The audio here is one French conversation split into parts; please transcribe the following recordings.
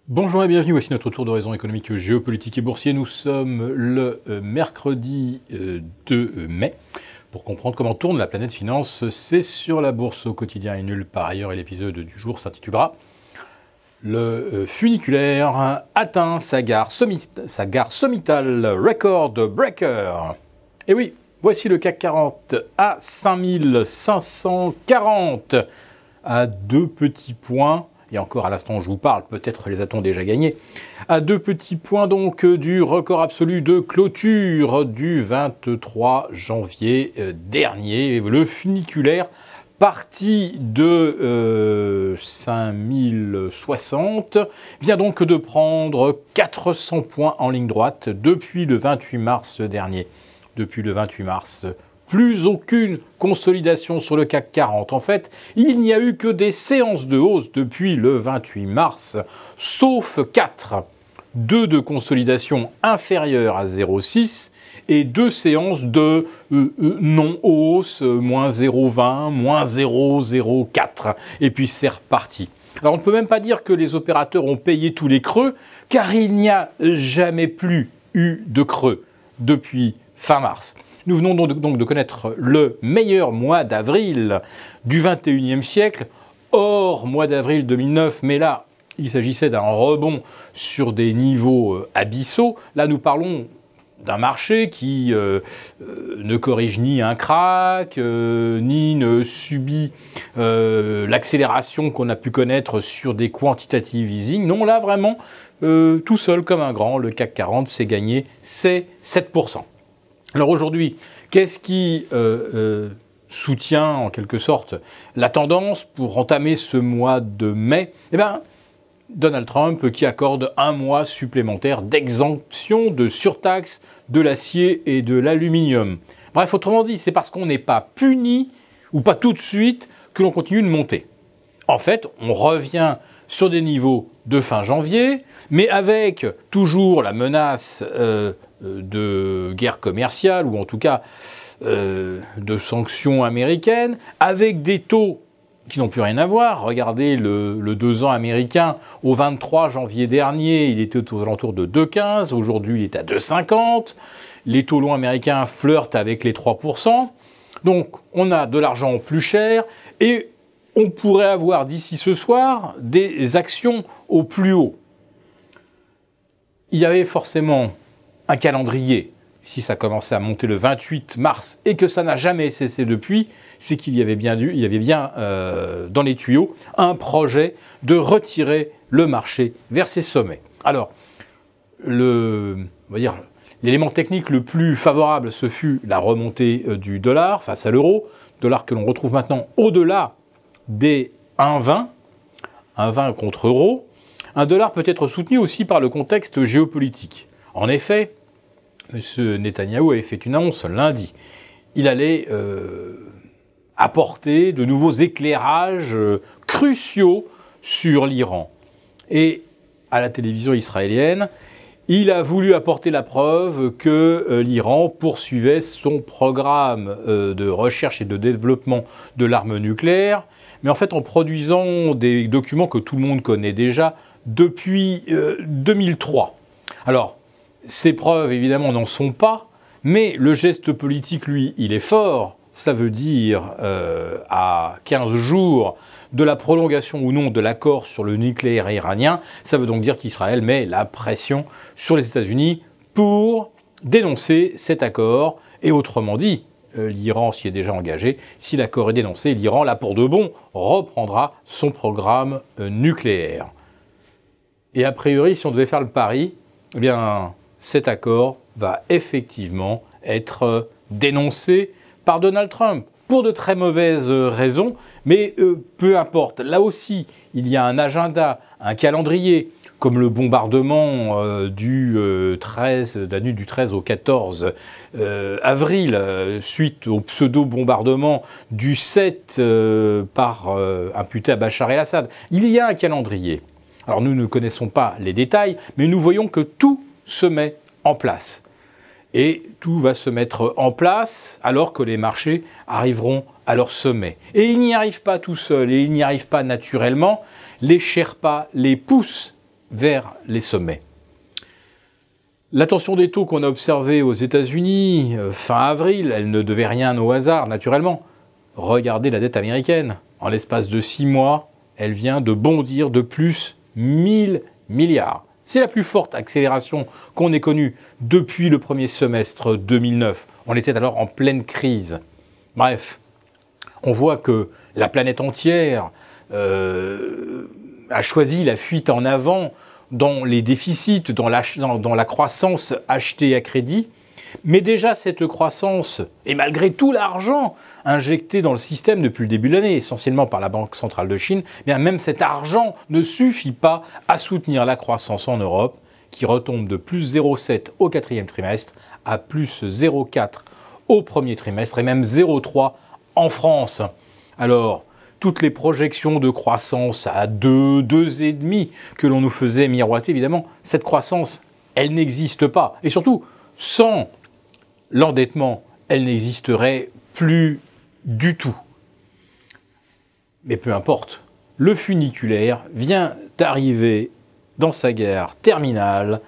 Bonjour et bienvenue, voici notre tour d'horizon économique, géopolitique et boursier. Nous sommes le mercredi 2 mai. Pour comprendre comment tourne la planète finance, c'est sur la bourse au quotidien et nulle part ailleurs. Et l'épisode du jour s'intitulera « Le funiculaire atteint sa gare sommitale record breaker ». Et oui, voici le CAC 40 à 5540 à 2 petits points. Et encore à l'instant où je vous parle, peut-être les a-t-on déjà gagnés, à 2 petits points donc du record absolu de clôture du 23 janvier dernier. Le funiculaire parti de 5060 vient donc de prendre 400 points en ligne droite depuis le 28 mars dernier. Depuis le 28 mars, plus aucune consolidation sur le CAC 40. En fait, il n'y a eu que des séances de hausse depuis le 28 mars, sauf 4. 2 de consolidation inférieure à 0,6 et 2 séances de non-hausse, moins 0,20, moins 0,04. Et puis c'est reparti. Alors on ne peut même pas dire que les opérateurs ont payé tous les creux, car il n'y a jamais plus eu de creux depuis fin mars. Nous venons donc de connaître le meilleur mois d'avril du 21e siècle, hors mois d'avril 2009, mais là, il s'agissait d'un rebond sur des niveaux abyssaux. Là, nous parlons d'un marché qui ne corrige ni un crack, ni ne subit l'accélération qu'on a pu connaître sur des quantitative easing. Non, là, vraiment, tout seul comme un grand, le CAC 40 s'est gagné, c'est 7%. Alors aujourd'hui, qu'est-ce qui soutient en quelque sorte la tendance pour entamer ce mois de mai? Eh bien, Donald Trump qui accorde un mois supplémentaire d'exemption de surtaxe de l'acier et de l'aluminium. Bref, autrement dit, c'est parce qu'on n'est pas puni, ou pas tout de suite, que l'on continue de monter. En fait, on revient sur des niveaux de fin janvier, mais avec toujours la menace de guerre commerciale, ou en tout cas de sanctions américaines, avec des taux qui n'ont plus rien à voir. Regardez le 2 ans américain, au 23 janvier dernier, il était aux alentours de 2,15, aujourd'hui il est à 2,50, les taux longs américains flirtent avec les 3%, donc on a de l'argent plus cher, et on pourrait avoir d'ici ce soir des actions au plus haut. Il y avait forcément un calendrier. Si ça commençait à monter le 28 mars et que ça n'a jamais cessé depuis, c'est qu'il y avait bien dans les tuyaux un projet de retirer le marché vers ses sommets. Alors, l'élément technique le plus favorable, ce fut la remontée du dollar face à l'euro, dollar que l'on retrouve maintenant au-delà des 1,20, 1,20 contre euro. Un dollar peut être soutenu aussi par le contexte géopolitique. En effet, M. Netanyahou avait fait une annonce lundi. Il allait apporter de nouveaux éclairages cruciaux sur l'Iran. Et à la télévision israélienne, il a voulu apporter la preuve que l'Iran poursuivait son programme de recherche et de développement de l'arme nucléaire, mais en fait en produisant des documents que tout le monde connaît déjà depuis 2003. Alors, ces preuves, évidemment, n'en sont pas, mais le geste politique, lui, il est fort. Ça veut dire, à 15 jours de la prolongation ou non de l'accord sur le nucléaire iranien, ça veut donc dire qu'Israël met la pression sur les États-Unis pour dénoncer cet accord. Et autrement dit, l'Iran s'y est déjà engagé. Si l'accord est dénoncé, l'Iran, là pour de bon, reprendra son programme nucléaire. Et a priori, si on devait faire le pari, eh bien, cet accord va effectivement être dénoncé par Donald Trump pour de très mauvaises raisons, mais peu importe. Là aussi, il y a un agenda, un calendrier, comme le bombardement de la nuit du 13 au 14 avril, suite au pseudo-bombardement du 7 imputé à Bachar el-Assad. Il y a un calendrier. Alors nous ne connaissons pas les détails, mais nous voyons que tout se met en place. Et tout va se mettre en place alors que les marchés arriveront à leur sommet. Et ils n'y arrivent pas tout seuls, et ils n'y arrivent pas naturellement. Les Sherpas les poussent vers les sommets. La tension des taux qu'on a observée aux États-Unis fin avril, elle ne devait rien au hasard, naturellement. Regardez la dette américaine. En l'espace de 6 mois, elle vient de bondir de plus 1000 milliards. C'est la plus forte accélération qu'on ait connue depuis le premier semestre 2009. On était alors en pleine crise. Bref, on voit que la planète entière a choisi la fuite en avant dans les déficits, dans la croissance achetée à crédit. Mais déjà, cette croissance, et malgré tout l'argent injecté dans le système depuis le début de l'année, essentiellement par la Banque centrale de Chine, eh bien même cet argent ne suffit pas à soutenir la croissance en Europe, qui retombe de plus 0,7 au quatrième trimestre à plus 0,4 au premier trimestre, et même 0,3 en France. Alors, toutes les projections de croissance à 2, 2,5 que l'on nous faisait miroiter, évidemment, cette croissance, elle n'existe pas. Et surtout, sans l'endettement, elle n'existerait plus du tout. Mais peu importe, le funiculaire vient d'arriver dans sa gare terminale,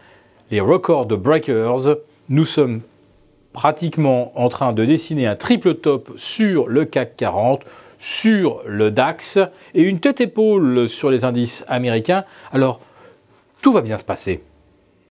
les record breakers. Nous sommes pratiquement en train de dessiner un triple top sur le CAC 40, sur le DAX et une tête-épaule sur les indices américains. Alors, tout va bien se passer.